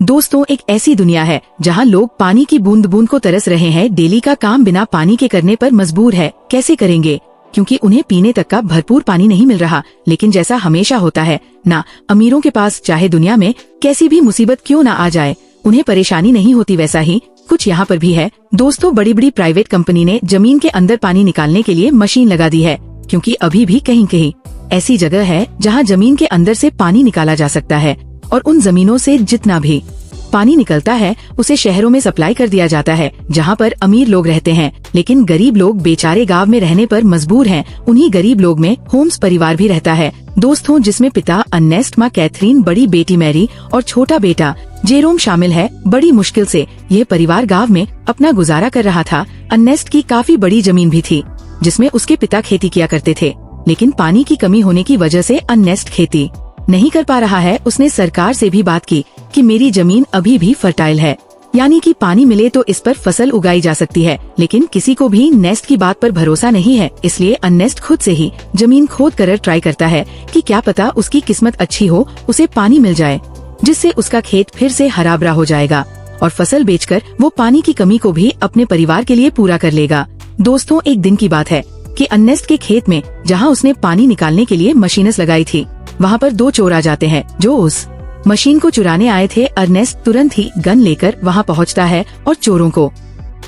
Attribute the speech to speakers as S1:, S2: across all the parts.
S1: दोस्तों, एक ऐसी दुनिया है जहाँ लोग पानी की बूंद बूंद को तरस रहे हैं। डेली का काम बिना पानी के करने पर मजबूर है। कैसे करेंगे? क्योंकि उन्हें पीने तक का भरपूर पानी नहीं मिल रहा। लेकिन जैसा हमेशा होता है ना, अमीरों के पास चाहे दुनिया में कैसी भी मुसीबत क्यों न आ जाए, उन्हें परेशानी नहीं होती। वैसा ही कुछ यहाँ पर भी है। दोस्तों, बड़ी बड़ी प्राइवेट कंपनी ने जमीन के अंदर पानी निकालने के लिए मशीन लगा दी है, क्योंकि अभी भी कहीं कहीं ऐसी जगह है जहाँ जमीन के अंदर से पानी निकाला जा सकता है। और उन जमीनों से जितना भी पानी निकलता है उसे शहरों में सप्लाई कर दिया जाता है, जहाँ पर अमीर लोग रहते हैं। लेकिन गरीब लोग बेचारे गांव में रहने पर मजबूर हैं। उन्हीं गरीब लोग में होम्स परिवार भी रहता है दोस्तों, जिसमें पिता अर्नेस्ट, माँ कैथरीन, बड़ी बेटी मैरी और छोटा बेटा जेरोम शामिल है। बड़ी मुश्किल से यह परिवार गांव में अपना गुजारा कर रहा था। अर्नेस्ट की काफी बड़ी जमीन भी थी, जिसमें उसके पिता खेती किया करते थे। लेकिन पानी की कमी होने की वजह से अर्नेस्ट खेती नहीं कर पा रहा है। उसने सरकार से भी बात की कि मेरी जमीन अभी भी फर्टाइल है, यानी कि पानी मिले तो इस पर फसल उगाई जा सकती है। लेकिन किसी को भी नेस्ट की बात पर भरोसा नहीं है। इसलिए अर्नेस्ट खुद से ही जमीन खोद कर ट्राई करता है कि क्या पता उसकी किस्मत अच्छी हो, उसे पानी मिल जाए, जिससे उसका खेत फिर से हरा भरा हो जाएगा और फसल बेचकर वो पानी की कमी को भी अपने परिवार के लिए पूरा कर लेगा। दोस्तों, एक दिन की बात है कि अर्नेस्ट के खेत में जहाँ उसने पानी निकालने के लिए मशीनें लगाई थी, वहाँ पर दो चोर आ जाते हैं जो उस मशीन को चुराने आए थे। अर्नेस्ट तुरंत ही गन लेकर वहाँ पहुँचता है और चोरों को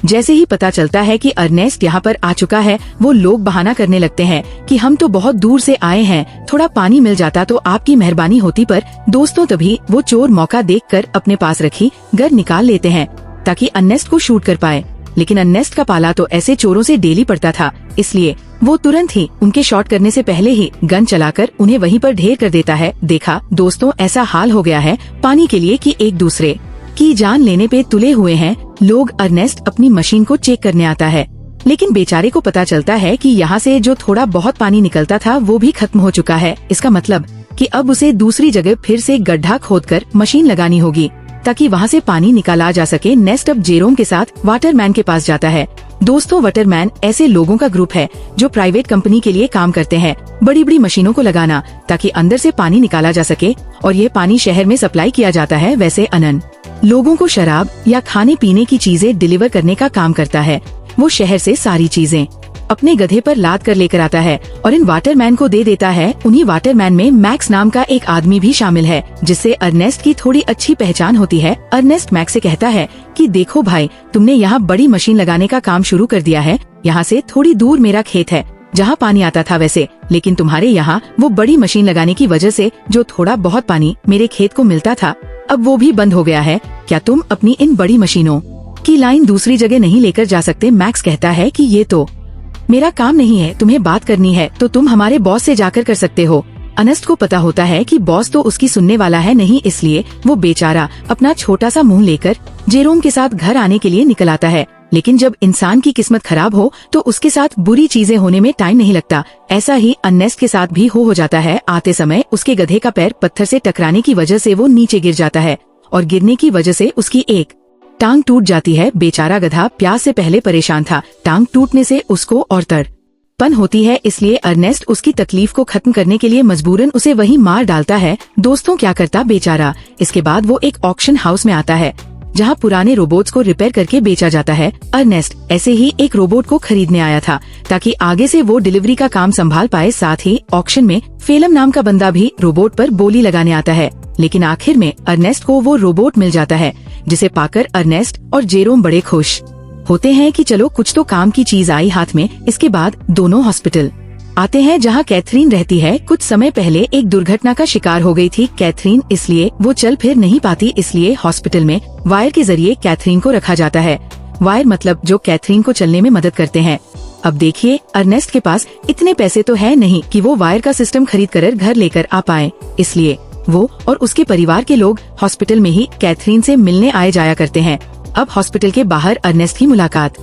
S1: जैसे ही पता चलता है कि अर्नेस्ट यहाँ पर आ चुका है, वो लोग बहाना करने लगते हैं कि हम तो बहुत दूर से आए हैं, थोड़ा पानी मिल जाता तो आपकी मेहरबानी होती। पर दोस्तों, तभी वो चोर मौका देखकर अपने पास रखी गन निकाल लेते हैं ताकि अर्नेस्ट को शूट कर पाए। लेकिन अर्नेस्ट का पाला तो ऐसे चोरों से डेली पड़ता था, इसलिए वो तुरंत ही उनके शॉट करने से पहले ही गन चलाकर उन्हें वहीं पर ढेर कर देता है। देखा दोस्तों, ऐसा हाल हो गया है पानी के लिए कि एक दूसरे की जान लेने पे तुले हुए हैं लोग। अर्नेस्ट अपनी मशीन को चेक करने आता है, लेकिन बेचारे को पता चलता है कि यहाँ से जो थोड़ा बहुत पानी निकलता था वो भी खत्म हो चुका है। इसका मतलब कि अब उसे दूसरी जगह फिर से गड्ढा खोदकर मशीन लगानी होगी ताकि वहाँ से पानी निकाला जा सके। नेस्ट अब जेरोम के साथ वाटरमैन के पास जाता है। दोस्तों, वाटरमैन ऐसे लोगों का ग्रुप है जो प्राइवेट कंपनी के लिए काम करते हैं, बड़ी बड़ी मशीनों को लगाना ताकि अंदर से पानी निकाला जा सके और ये पानी शहर में सप्लाई किया जाता है। वैसे अनन लोगों को शराब या खाने पीने की चीजें डिलीवर करने का काम करता है। वो शहर से सारी चीजें अपने गधे पर लाद कर लेकर आता है और इन वाटरमैन को दे देता है। उन्हीं वाटरमैन में मैक्स नाम का एक आदमी भी शामिल है, जिससे अर्नेस्ट की थोड़ी अच्छी पहचान होती है। अर्नेस्ट मैक्स से कहता है कि देखो भाई, तुमने यहाँ बड़ी मशीन लगाने का काम शुरू कर दिया है। यहाँ से थोड़ी दूर मेरा खेत है जहाँ पानी आता था वैसे, लेकिन तुम्हारे यहाँ वो बड़ी मशीन लगाने की वजह से जो थोड़ा बहुत पानी मेरे खेत को मिलता था, अब वो भी बंद हो गया है। क्या तुम अपनी इन बड़ी मशीनों की लाइन दूसरी जगह नहीं लेकर जा सकते? मैक्स कहता है कि ये तो मेरा काम नहीं है, तुम्हें बात करनी है तो तुम हमारे बॉस से जाकर कर सकते हो। अर्नेस्ट को पता होता है कि बॉस तो उसकी सुनने वाला है नहीं, इसलिए वो बेचारा अपना छोटा सा मुंह लेकर जेरोम के साथ घर आने के लिए निकल आता है। लेकिन जब इंसान की किस्मत खराब हो तो उसके साथ बुरी चीजें होने में टाइम नहीं लगता। ऐसा ही अर्नेस्ट के साथ भी हो जाता है। आते समय उसके गधे का पैर पत्थर से टकराने की वजह से वो नीचे गिर जाता है और गिरने की वजह से उसकी एक टांग टूट जाती है। बेचारा गधा प्यास से पहले परेशान था, टांग टूटने से उसको और तड़पन होती है, इसलिए अर्नेस्ट उसकी तकलीफ को खत्म करने के लिए मजबूरन उसे वहीं मार डालता है। दोस्तों, क्या करता बेचारा? इसके बाद वो एक ऑक्शन हाउस में आता है जहाँ पुराने रोबोट्स को रिपेयर करके बेचा जाता है। अर्नेस्ट ऐसे ही एक रोबोट को खरीदने आया था ताकि आगे से वो डिलीवरी का काम संभाल पाए। साथ ही ऑक्शन में फेलम नाम का बंदा भी रोबोट पर बोली लगाने आता है। लेकिन आखिर में अर्नेस्ट को वो रोबोट मिल जाता है, जिसे पाकर अर्नेस्ट और जेरोम बड़े खुश होते हैं कि चलो कुछ तो काम की चीज आई हाथ में। इसके बाद दोनों हॉस्पिटल आते हैं जहाँ कैथरीन रहती है। कुछ समय पहले एक दुर्घटना का शिकार हो गई थी कैथरीन, इसलिए वो चल फिर नहीं पाती, इसलिए हॉस्पिटल में वायर के जरिए कैथरीन को रखा जाता है। वायर मतलब जो कैथरीन को चलने में मदद करते हैं। अब देखिए, अर्नेस्ट के पास इतने पैसे तो है नहीं कि वो वायर का सिस्टम खरीद कर घर लेकर आ पाए, इसलिए वो और उसके परिवार के लोग हॉस्पिटल में ही कैथरीन से मिलने आए जाया करते हैं। अब हॉस्पिटल के बाहर अर्नेस्ट की मुलाकात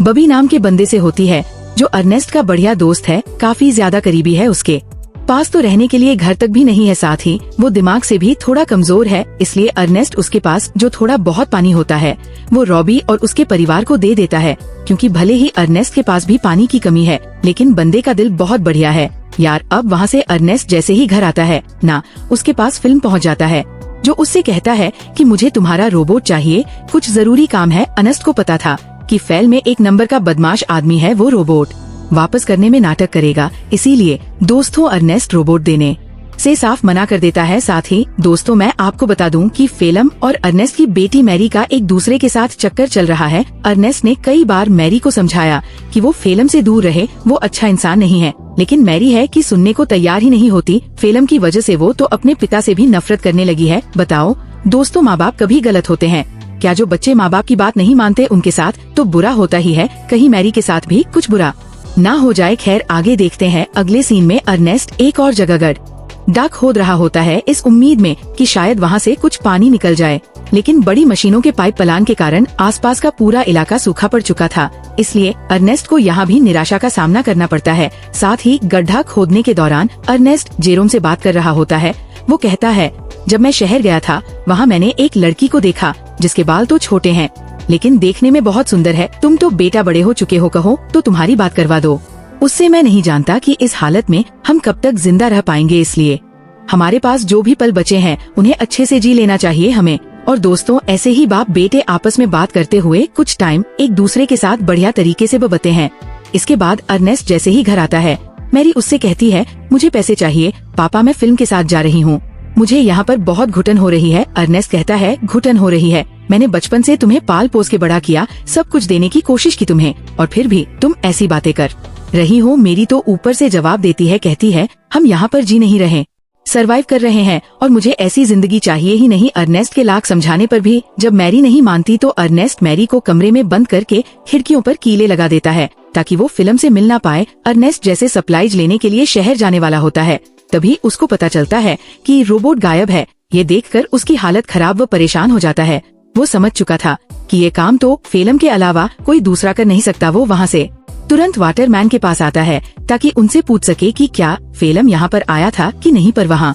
S1: बबी नाम के बंदे से होती है, जो अर्नेस्ट का बढ़िया दोस्त है, काफी ज्यादा करीबी है। उसके पास तो रहने के लिए घर तक भी नहीं है, साथ ही वो दिमाग से भी थोड़ा कमजोर है, इसलिए अर्नेस्ट उसके पास जो थोड़ा बहुत पानी होता है वो रॉबी और उसके परिवार को दे देता है। क्योंकि भले ही अर्नेस्ट के पास भी पानी की कमी है, लेकिन बंदे का दिल बहुत बढ़िया है। यार, अब वहाँ से अर्नेस्ट जैसे ही घर आता है ना, उसके पास फिल्म पहुँच जाता है। जो उससे कहता है कि मुझे तुम्हारा रोबोट चाहिए, कुछ जरूरी काम है। अर्नेस्ट को पता था कि फेल में एक नंबर का बदमाश आदमी है, वो रोबोट वापस करने में नाटक करेगा, इसीलिए दोस्तों अर्नेस्ट रोबोट देने से साफ मना कर देता है। साथ ही दोस्तों मैं आपको बता दूं कि फेलम और अर्नेस्ट की बेटी मैरी का एक दूसरे के साथ चक्कर चल रहा है। अर्नेस्ट ने कई बार मैरी को समझाया कि वो फेलम से दूर रहे, वो अच्छा इंसान नहीं है, लेकिन मैरी है कि सुनने को तैयार ही नहीं होती। फेलम की वजह से वो तो अपने पिता से भी नफरत करने लगी है। बताओ दोस्तों, माँ बाप कभी गलत होते हैं क्या? जो बच्चे माँ बाप की बात नहीं मानते उनके साथ तो बुरा होता ही है, कहीं मैरी के साथ भी कुछ बुरा ना हो जाए। खैर आगे देखते हैं। अगले सीन में अर्नेस्ट एक और जगह डाक खोद रहा होता है, इस उम्मीद में कि शायद वहाँ से कुछ पानी निकल जाए, लेकिन बड़ी मशीनों के पाइप पलान के कारण आसपास का पूरा इलाका सूखा पड़ चुका था। इसलिए अर्नेस्ट को यहाँ भी निराशा का सामना करना पड़ता है। साथ ही गड्ढा खोदने के दौरान अर्नेस्ट जेरोम से बात कर रहा होता है। वो कहता है, जब मैं शहर गया था वहाँ मैंने एक लड़की को देखा जिसके बाल तो छोटे हैं लेकिन देखने में बहुत सुंदर है। तुम तो बेटा बड़े हो चुके हो, कहो तो तुम्हारी बात करवा दो उससे। मैं नहीं जानता कि इस हालत में हम कब तक जिंदा रह पाएंगे, इसलिए हमारे पास जो भी पल बचे हैं उन्हें अच्छे से जी लेना चाहिए हमें। और दोस्तों ऐसे ही बाप बेटे आपस में बात करते हुए कुछ टाइम एक दूसरे के साथ बढ़िया तरीके से बबते हैं। इसके बाद अर्नेस्ट जैसे ही घर आता है, मैरी उससे कहती है, मुझे पैसे चाहिए पापा, मैं फिल्म के साथ जा रही हूँ, मुझे यहाँ पर बहुत घुटन हो रही है। अर्नेस्ट कहता है, घुटन हो रही है? मैंने बचपन से तुम्हें पाल पोस के बड़ा किया, सब कुछ देने की कोशिश की तुम्हें, और फिर भी तुम ऐसी बातें कर रही हो। मेरी तो ऊपर से जवाब देती है, कहती है, हम यहाँ पर जी नहीं रहे, सरवाइव कर रहे हैं और मुझे ऐसी जिंदगी चाहिए ही नहीं। अर्नेस्ट के लाख समझाने पर भी जब मैरी नहीं मानती तो अर्नेस्ट मैरी को कमरे में बंद करके खिड़कियों पर कीले लगा देता है ताकि वो फिल्म से मिल ना पाए। अर्नेस्ट जैसे सप्लाईज लेने के लिए शहर जाने वाला होता है, तभी उसको पता चलता है कि रोबोट गायब है। ये देखकर उसकी हालत खराब व परेशान हो जाता है। वो समझ चुका था कि ये काम तो फेलम के अलावा कोई दूसरा कर नहीं सकता। वो वहाँ से तुरंत वाटरमैन के पास आता है ताकि उनसे पूछ सके कि क्या फेलम यहाँ पर आया था कि नहीं। पर वहाँ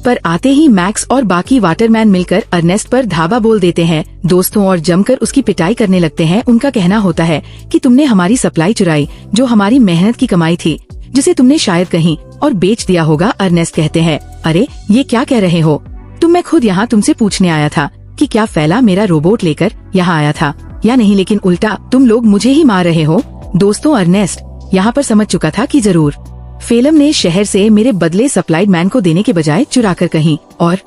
S1: पर आते ही मैक्स और बाकी वाटरमैन मिलकर अर्नेस्ट पर धावा बोल देते हैं दोस्तों, और जमकर उसकी पिटाई करने लगते हैं। उनका कहना होता है कि तुमने हमारी सप्लाई चुराई, जो हमारी मेहनत की कमाई थी, जिसे तुमने शायद कहीं और बेच दिया होगा। अर्नेस्ट कहते हैं, अरे ये क्या कह रहे हो तुम, मैं खुद यहाँ तुमसे पूछने आया था कि क्या फैला मेरा रोबोट लेकर यहाँ आया था या नहीं, लेकिन उल्टा तुम लोग मुझे ही मार रहे हो। दोस्तों अर्नेस्ट यहाँ पर समझ चुका था कि जरूर फेलम ने शहर से मेरे बदले सप्लाइड मैन को देने के बजाय चुरा कर कहीं और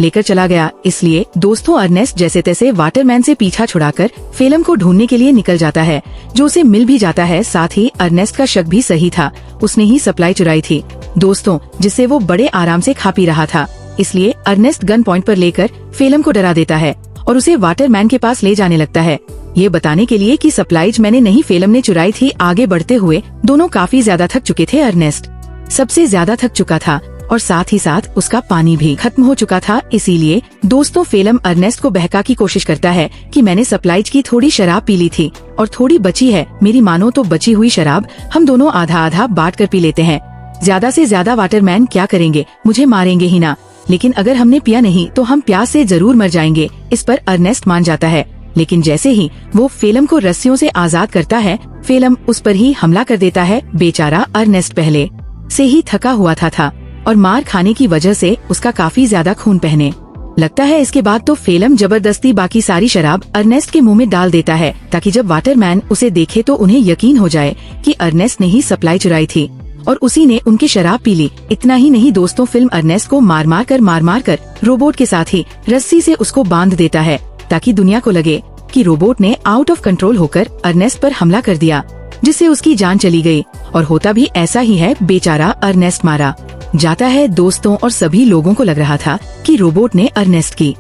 S1: लेकर चला गया। इसलिए दोस्तों अर्नेस्ट जैसे तैसे वाटरमैन से पीछा छुड़ाकर फेलम को ढूंढने के लिए निकल जाता है, जो उसे मिल भी जाता है। साथ ही अर्नेस्ट का शक भी सही था, उसने ही सप्लाई चुराई थी दोस्तों, जिससे वो बड़े आराम से खा पी रहा था। इसलिए अर्नेस्ट गन पॉइंट पर लेकर फेलम को डरा देता है और उसे वाटरमैन के पास ले जाने लगता है, ये बताने के लिए कि सप्लाईज मैंने नहीं फेलम ने चुराई थी। आगे बढ़ते हुए दोनों काफी ज्यादा थक चुके थे। अर्नेस्ट सबसे ज्यादा थक चुका था और साथ ही साथ उसका पानी भी खत्म हो चुका था। इसीलिए दोस्तों फेलम अर्नेस्ट को बहका की कोशिश करता है कि मैंने सप्लाईज की थोड़ी शराब पी ली थी और थोड़ी बची है, मेरी मानो तो बची हुई शराब हम दोनों आधा आधा बांट कर पी लेते हैं। ज्यादा से ज्यादा वाटरमैन क्या करेंगे, मुझे मारेंगे ही ना, लेकिन अगर हमने पिया नहीं तो हम प्यास से जरूर मर जाएंगे। इस पर अर्नेस्ट मान जाता है, लेकिन जैसे ही वो फेलम को रस्सियों से आजाद करता है, फेलम उस पर ही हमला कर देता है। बेचारा अर्नेस्ट पहले से ही थका हुआ था और मार खाने की वजह से उसका काफी ज्यादा खून बहने लगता है। इसके बाद तो फेलम जबरदस्ती बाकी सारी शराब अर्नेस्ट के मुंह में डाल देता है ताकि जब वाटरमैन उसे देखे तो उन्हें यकीन हो जाए कि अर्नेस्ट ने ही सप्लाई चुराई थी और उसी ने उनकी शराब पी ली। इतना ही नहीं दोस्तों, फिल्म अर्नेस्ट को मार मार कर रोबोट के साथ ही रस्सी से उसको बांध देता है ताकि दुनिया को लगे कि रोबोट ने आउट ऑफ कंट्रोल होकर अर्नेस्ट पर हमला कर दिया, जिससे उसकी जान चली गई। और होता भी ऐसा ही है, बेचारा अर्नेस्ट मारा जाता है दोस्तों, और सभी लोगों को लग रहा था कि रोबोट ने अर्नेस्ट की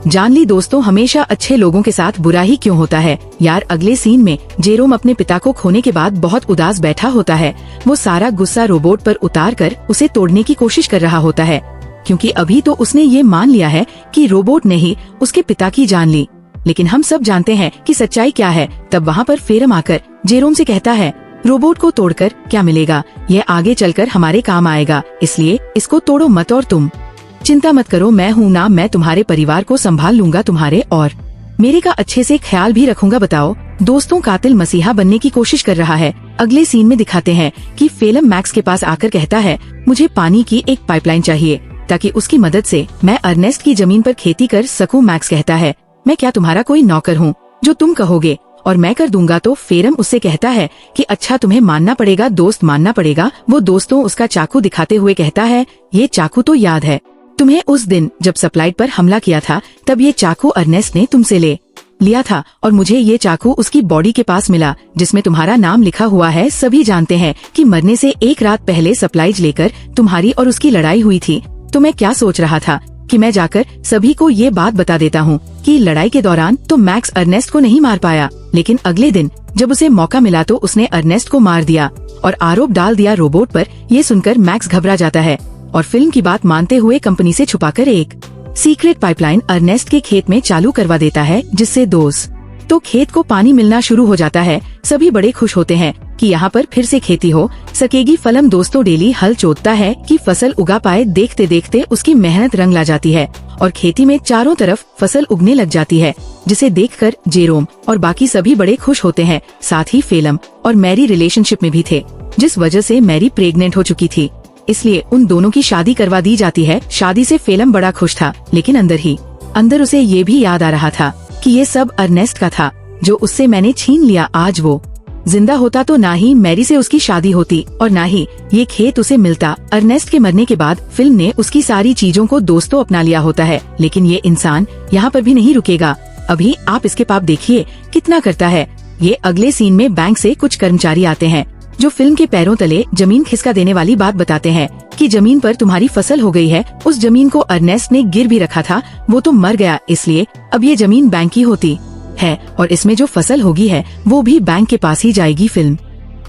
S1: जान ली। दोस्तों हमेशा अच्छे लोगों के साथ बुरा ही क्यों होता है यार। अगले सीन में जेरोम अपने पिता को खोने के बाद बहुत उदास बैठा होता है। वो सारा गुस्सा रोबोट पर उतार कर उसे तोड़ने की कोशिश कर रहा होता है, क्योंकि अभी तो उसने ये मान लिया है कि रोबोट ने ही उसके पिता की जान ली। लेकिन हम सब जानते हैं कि सच्चाई क्या है। तब वहाँ पर फेलम आकर जेरोम से कहता है, रोबोट को तोड़कर क्या मिलेगा, ये आगे चलकर हमारे काम आएगा, इसलिए इसको तोड़ो मत और तुम चिंता मत करो, मैं हूँ ना, मैं तुम्हारे परिवार को संभाल लूंगा, तुम्हारे और मेरे का अच्छे से ख्याल भी रखूंगा। बताओ दोस्तों, कातिल मसीहा बनने की कोशिश कर रहा है। अगले सीन में दिखाते हैं कि फेलम मैक्स के पास आकर कहता है, मुझे पानी की एक पाइपलाइन चाहिए, ताकि उसकी मदद से मैं अर्नेस्ट की जमीन पर खेती कर सकूं। मैक्स कहता है, मैं क्या तुम्हारा कोई नौकर हूँ जो तुम कहोगे और मैं कर दूंगा। तो फेरम उससे कहता है कि अच्छा तुम्हें मानना पड़ेगा, दोस्त मानना पड़ेगा। वो दोस्तों उसका चाकू दिखाते हुए कहता है, ये चाकू तो याद है तुम्हें उस दिन जब सप्लाइट पर हमला किया था, तब ये चाकू अर्नेस्ट ने तुमसे ले लिया था और मुझे ये चाकू उसकी बॉडी के पास मिला जिसमें तुम्हारा नाम लिखा हुआ है। सभी जानते हैं कि मरने से एक रात पहले सप्लाइज लेकर तुम्हारी और उसकी लड़ाई हुई थी। तो मैं क्या सोच रहा था कि मैं जाकर सभी को ये बात बता देता हूँ कि लड़ाई के दौरान तो मैक्स अर्नेस्ट को नहीं मार पाया, लेकिन अगले दिन जब उसे मौका मिला तो उसने अर्नेस्ट को मार दिया और आरोप डाल दिया रोबोट पर। ये सुनकर मैक्स घबरा जाता है और फिल्म की बात मानते हुए कंपनी से छुपाकर एक सीक्रेट पाइपलाइन अर्नेस्ट के खेत में चालू करवा देता है, जिससे तो खेत को पानी मिलना शुरू हो जाता है। सभी बड़े खुश होते हैं कि यहाँ पर फिर से खेती हो सकेगी। फलम दोस्तों डेली हल जोतता है कि फसल उगा पाए। देखते देखते उसकी मेहनत रंग ला जाती है और खेती में चारों तरफ फसल उगने लग जाती है, जिसे देखकर जेरोम और बाकी सभी बड़े खुश होते हैं। साथ ही फेलम और मैरी रिलेशनशिप में भी थे, जिस वजह से मैरी प्रेग्नेंट हो चुकी थी, इसलिए उन दोनों की शादी करवा दी जाती है। शादी से फेलम बड़ा खुश था, लेकिन अंदर उसे ये भी याद आ रहा था कि ये सब अर्नेस्ट का था जो उससे मैंने छीन लिया। आज वो जिंदा होता तो ना ही मैरी से उसकी शादी होती और ना ही ये खेत उसे मिलता। अर्नेस्ट के मरने के बाद फिल्म ने उसकी सारी चीजों को दोस्तों अपना लिया होता है, लेकिन ये इंसान यहाँ पर भी नहीं रुकेगा। अभी आप इसके पाप देखिए कितना करता है। ये अगले सीन में बैंक से कुछ कर्मचारी आते हैं जो फिल्म के पैरों तले जमीन खिसका देने वाली बात बताते हैं कि जमीन पर तुम्हारी फसल हो गई है। उस जमीन को अर्नेस्ट ने गिर भी रखा था, वो तो मर गया, इसलिए अब ये जमीन बैंक की होती है और इसमें जो फसल होगी है वो भी बैंक के पास ही जाएगी। फिल्म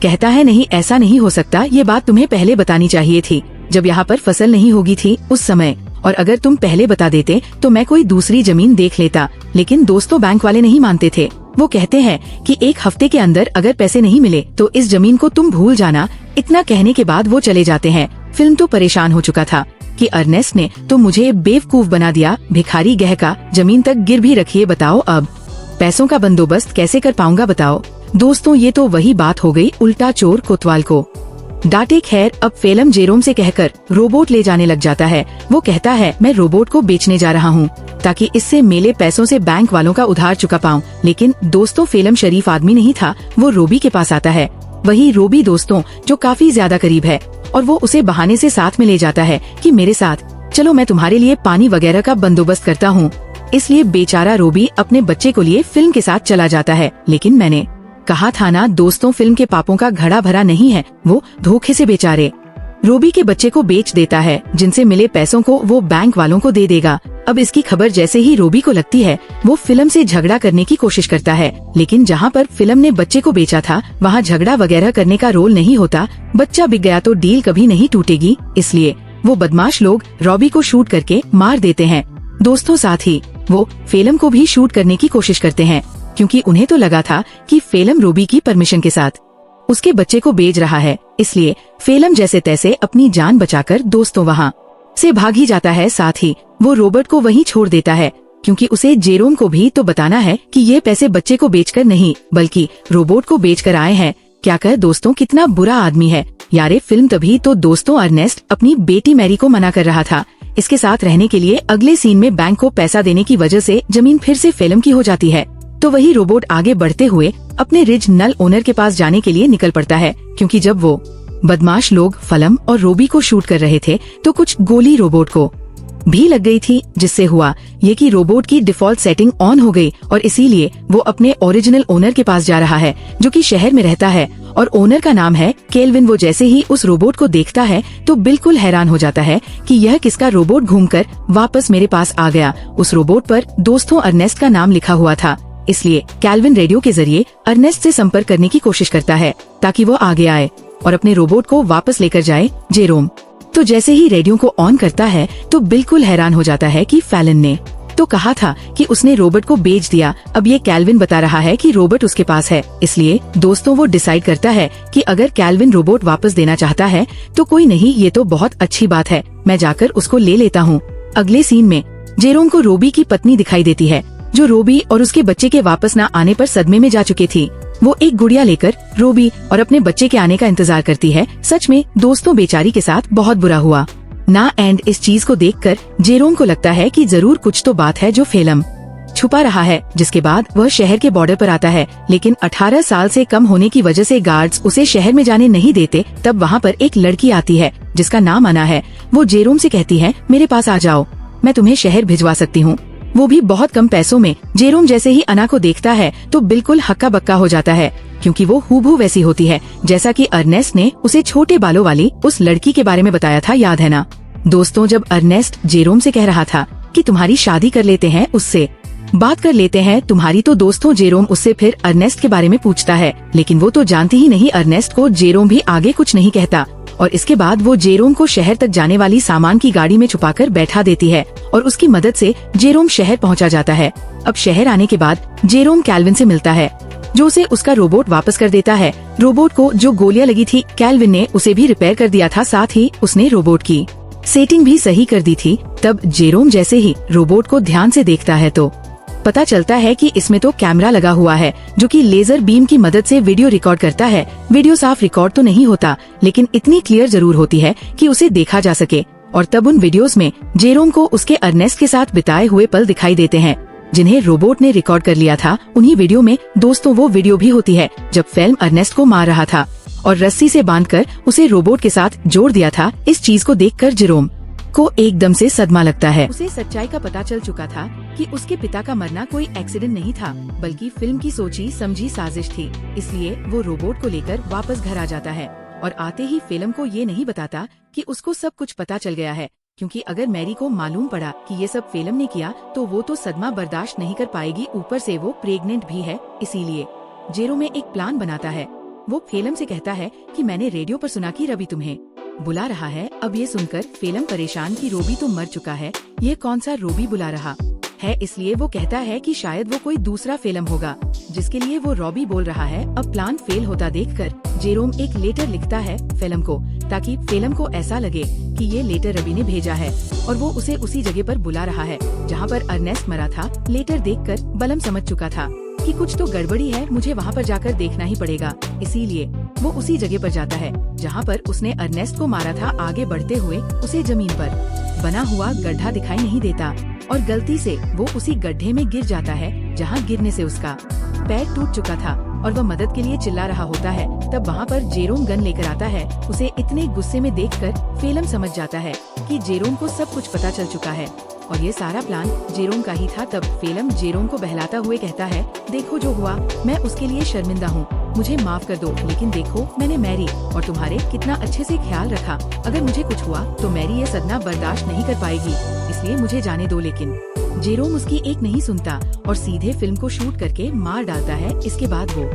S1: कहता है, नहीं ऐसा नहीं हो सकता, ये बात तुम्हें पहले बतानी चाहिए थी जब यहाँ पर फसल नहीं होगी थी उस समय, और अगर तुम पहले बता देते तो मैं कोई दूसरी जमीन देख लेता। लेकिन दोस्तों बैंक वाले नहीं मानते थे। वो कहते हैं कि एक हफ्ते के अंदर अगर पैसे नहीं मिले तो इस जमीन को तुम भूल जाना। इतना कहने के बाद वो चले जाते हैं। फिल्म तो परेशान हो चुका था कि अर्नेस्ट ने तो मुझे बेवकूफ बना दिया, भिखारी गहका, जमीन तक गिर भी रखिए, बताओ अब पैसों का बंदोबस्त कैसे कर पाऊंगा बताओ। दोस्तों ये तो वही बात हो गई, उल्टा चोर कोतवाल को डांटे। खैर अब फेलम जेरोम से कहकर रोबोट ले जाने लग जाता है। वो कहता है, मैं रोबोट को बेचने जा रहा हूँ ताकि इससे मेले पैसों से बैंक वालों का उधार चुका पाऊँ। लेकिन दोस्तों फेलम शरीफ आदमी नहीं था। वो रोबी के पास आता है, वही रोबी दोस्तों जो काफी ज्यादा करीब है, और वो उसे बहाने से साथ में ले जाता है कि मेरे साथ चलो, मैं तुम्हारे लिए पानी वगैरह का बंदोबस्त करता हूँ। इसलिए बेचारा रोबी अपने बच्चे को लिए फिल्म के साथ चला जाता है। लेकिन मैंने कहा था ना दोस्तों, फिल्म के पापों का घड़ा भरा नहीं है। वो धोखे से बेचारे रोबी के बच्चे को बेच देता है, जिनसे मिले पैसों को वो बैंक वालों को दे देगा। अब इसकी खबर जैसे ही रोबी को लगती है, वो फिल्म से झगड़ा करने की कोशिश करता है। लेकिन जहाँ पर फिल्म ने बच्चे को बेचा था वहाँ झगड़ा वगैरह करने का रोल नहीं होता। बच्चा बिक गया तो डील कभी नहीं टूटेगी, इसलिए वो बदमाश लोग रॉबी को शूट करके मार देते हैं। दोस्तों साथ ही वो फेलम को भी शूट करने की कोशिश करते हैं, क्योंकि उन्हें तो लगा था कि फेलम रोबी की परमिशन के साथ उसके बच्चे को बेच रहा है। इसलिए फेलम जैसे तैसे अपनी जान बचाकर दोस्तों वहाँ से भाग ही जाता है। साथ ही वो रोबोट को वहीं छोड़ देता है, क्योंकि उसे जेरोम को भी तो बताना है कि ये पैसे बच्चे को बेचकर नहीं बल्कि रोबोट को बेचकर आए हैं। क्या कर दोस्तों, कितना बुरा आदमी है यारे। फिल्म तभी तो दोस्तों अर्नेस्ट अपनी बेटी मैरी को मना कर रहा था इसके साथ रहने के लिए। अगले सीन में बैंक को पैसा देने की वजह से जमीन फिर से फेलम की हो जाती है। तो वही रोबोट आगे बढ़ते हुए अपने रिज नल ओनर के पास जाने के लिए निकल पड़ता है, क्योंकि जब वो बदमाश लोग फलम और रोबी को शूट कर रहे थे तो कुछ गोली रोबोट को भी लग गई थी, जिससे हुआ ये कि रोबोट की डिफॉल्ट सेटिंग ऑन हो गई और इसीलिए वो अपने ओरिजिनल ओनर के पास जा रहा है जो कि शहर में रहता है और ओनर का नाम है केल्विन। वो जैसे ही उस रोबोट को देखता है तो बिल्कुल हैरान हो जाता है कि यह किसका रोबोट घूमकर वापस मेरे पास आ गया। उस रोबोट पर दोस्तों अर्नेस्ट का नाम लिखा हुआ था, इसलिए कैल्विन रेडियो के जरिए अर्नेस्ट से संपर्क करने की कोशिश करता है ताकि वो आगे आए और अपने रोबोट को वापस लेकर जाए। जेरोम तो जैसे ही रेडियो को ऑन करता है तो बिल्कुल हैरान हो जाता है कि फैलन ने तो कहा था कि उसने रोबोट को बेच दिया। अब ये कैल्विन बता रहा है कि रोबोट उसके पास है, इसलिए दोस्तों वो डिसाइड करता है कि अगर कैल्विन रोबोट वापस देना चाहता है तो कोई नहीं, ये तो बहुत अच्छी बात है, मैं जाकर उसको ले लेता हूँ। अगले सीन में जेरोम को रोबी की पत्नी दिखाई देती है, जो रोबी और उसके बच्चे के वापस न आने पर सदमे में जा चुकी थी। वो एक गुड़िया लेकर रोबी और अपने बच्चे के आने का इंतजार करती है। सच में दोस्तों बेचारी के साथ बहुत बुरा हुआ। ना एंड इस चीज को देखकर जेरोम को लगता है कि जरूर कुछ तो बात है जो फिल्म छुपा रहा है। जिसके बाद वह शहर के बॉर्डर पर आता है, लेकिन 18 साल से कम होने की वजह से गार्ड्स उसे शहर में जाने नहीं देते। तब वहाँ पर एक लड़की आती है जिसका नाम अना है। वो जेरोम से कहती है, मेरे पास आ जाओ, मैं तुम्हें शहर भिजवा सकती हूँ, वो भी बहुत कम पैसों में। जेरोम जैसे ही अना को देखता है तो बिल्कुल हक्का बक्का हो जाता है, क्योंकि वो हूबहू वैसी होती है जैसा कि अर्नेस्ट ने उसे छोटे बालों वाली उस लड़की के बारे में बताया था, याद है ना दोस्तों। जब अर्नेस्ट जेरोम से कह रहा था कि तुम्हारी शादी कर लेते हैं, उससे बात कर लेते हैं तुम्हारी, तो दोस्तों जेरोम उससे फिर अर्नेस्ट के बारे में पूछता है, लेकिन वो तो जानती ही नहीं अर्नेस्ट को। जेरोम भी आगे कुछ नहीं कहता और इसके बाद वो जेरोम को शहर तक जाने वाली सामान की गाड़ी में छुपाकर बैठा देती है और उसकी मदद से जेरोम शहर पहुंचा जाता है। अब शहर आने के बाद जेरोम कैल्विन से मिलता है, जो उसे उसका रोबोट वापस कर देता है। रोबोट को जो गोलियां लगी थी कैल्विन ने उसे भी रिपेयर कर दिया था, साथ ही उसने रोबोट की सेटिंग भी सही कर दी थी। तब जेरोम जैसे ही रोबोट को ध्यान से देखता है तो पता चलता है कि इसमें तो कैमरा लगा हुआ है जो कि लेजर बीम की मदद से वीडियो रिकॉर्ड करता है। वीडियो साफ रिकॉर्ड तो नहीं होता, लेकिन इतनी क्लियर जरूर होती है कि उसे देखा जा सके। और तब उन वीडियोस में जेरोम को उसके अर्नेस्ट के साथ बिताए हुए पल दिखाई देते हैं, जिन्हें रोबोट ने रिकॉर्ड कर लिया था। उन्हीं वीडियो में दोस्तों वो वीडियो भी होती है जब फेल्म अर्नेस्ट को मार रहा था और रस्सी से बांधकर उसे रोबोट के साथ जोड़ दिया था। इस चीज को देखकर जेरोम को एकदम से सदमा लगता है। उसे सच्चाई का पता चल चुका था कि उसके पिता का मरना कोई एक्सीडेंट नहीं था, बल्कि फिल्म की सोची समझी साजिश थी। इसलिए वो रोबोट को लेकर वापस घर आ जाता है और आते ही फिल्म को ये नहीं बताता कि उसको सब कुछ पता चल गया है, क्योंकि अगर मैरी को मालूम पड़ा कि ये सब फिल्म ने किया तो वो तो सदमा बर्दाश्त नहीं कर पाएगी। ऊपर से वो प्रेग्नेंट भी है। इसीलिए जेरोम एक प्लान बनाता है। वो फिल्म से कहता है कि मैंने रेडियो पर सुना कि रवि तुम्हें बुला रहा है। अब ये सुनकर फिल्म परेशान कि रोबी तो मर चुका है, ये कौन सा रोबी बुला रहा है। इसलिए वो कहता है कि शायद वो कोई दूसरा फिल्म होगा जिसके लिए वो रॉबी बोल रहा है। अब प्लान फेल होता देखकर जेरोम एक लेटर लिखता है फिल्म को, ताकि फिल्म को ऐसा लगे कि ये लेटर रवि ने भेजा है और वो उसे उसी जगह पर बुला रहा है जहाँ पर अर्नेस्ट मरा था। लेटर देखकर बलम समझ चुका था कि कुछ तो गड़बड़ी है, मुझे वहाँ पर जाकर देखना ही पड़ेगा। इसीलिए वो उसी जगह पर जाता है जहाँ पर उसने अर्नेस्ट को मारा था। आगे बढ़ते हुए उसे जमीन पर बना हुआ गड्ढा दिखाई नहीं देता और गलती से वो उसी गड्ढे में गिर जाता है, जहाँ गिरने से उसका पैर टूट चुका था और वह मदद के लिए चिल्ला रहा होता है। तब वहाँ पर जेरोम गन लेकर आता है। उसे इतने गुस्से में देखकर फिल्म समझ जाता है कि जेरोम को सब कुछ पता चल चुका है और ये सारा प्लान जेरोम का ही था। तब फिल्म जेरोम को बहलाता हुए कहता है, देखो जो हुआ मैं उसके लिए शर्मिंदा हूँ, मुझे माफ कर दो, लेकिन देखो मैंने मैरी और तुम्हारे कितना अच्छे से ख्याल रखा। अगर मुझे कुछ हुआ तो मैरी ये सदमा बर्दाश्त नहीं कर पाएगी, इसलिए मुझे जाने दो। लेकिन जेरोम उसकी एक नहीं सुनता और सीधे फिल्म को शूट करके मार डालता है। इसके बाद वो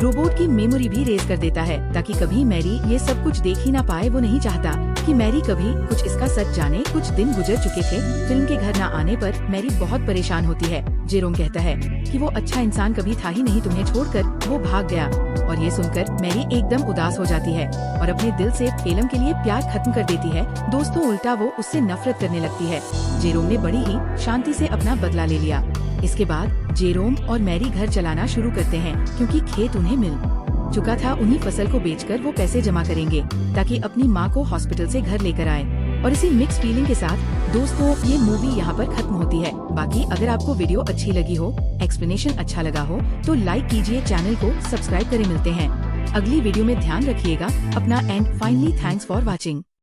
S1: रोबोट की मेमोरी भी रेज कर देता है ताकि कभी मैरी ये सब कुछ देख ही ना पाए। वो नहीं चाहता कि मैरी कभी कुछ इसका सच जाने। कुछ दिन गुजर चुके थे। फिल्म के घर न आने पर मैरी बहुत परेशान होती है। जेरोम कहता है कि वो अच्छा इंसान कभी था ही नहीं, तुम्हें छोड़कर वो भाग गया। और ये सुनकर मैरी एकदम उदास हो जाती है और अपने दिल से फिल्म के लिए प्यार खत्म कर देती है। दोस्तों उल्टा वो उससे नफरत करने लगती है। जेरोम ने बड़ी ही शांति से अपना बदला ले लिया। इसके बाद जेरोम और मैरी घर चलाना शुरू करते हैं, क्योंकि खेत उन्हें मिल चुका था। उन्हीं फसल को बेचकर वो पैसे जमा करेंगे ताकि अपनी माँ को हॉस्पिटल से घर लेकर आए। और इसी मिक्स फीलिंग के साथ दोस्तों ये मूवी यहाँ पर खत्म होती है। बाकी अगर आपको वीडियो अच्छी लगी हो, एक्सप्लेनेशन अच्छा लगा हो तो लाइक कीजिए, चैनल को सब्सक्राइब करें। मिलते हैं अगली वीडियो में। ध्यान रखिएगा अपना and finally thanks for watching.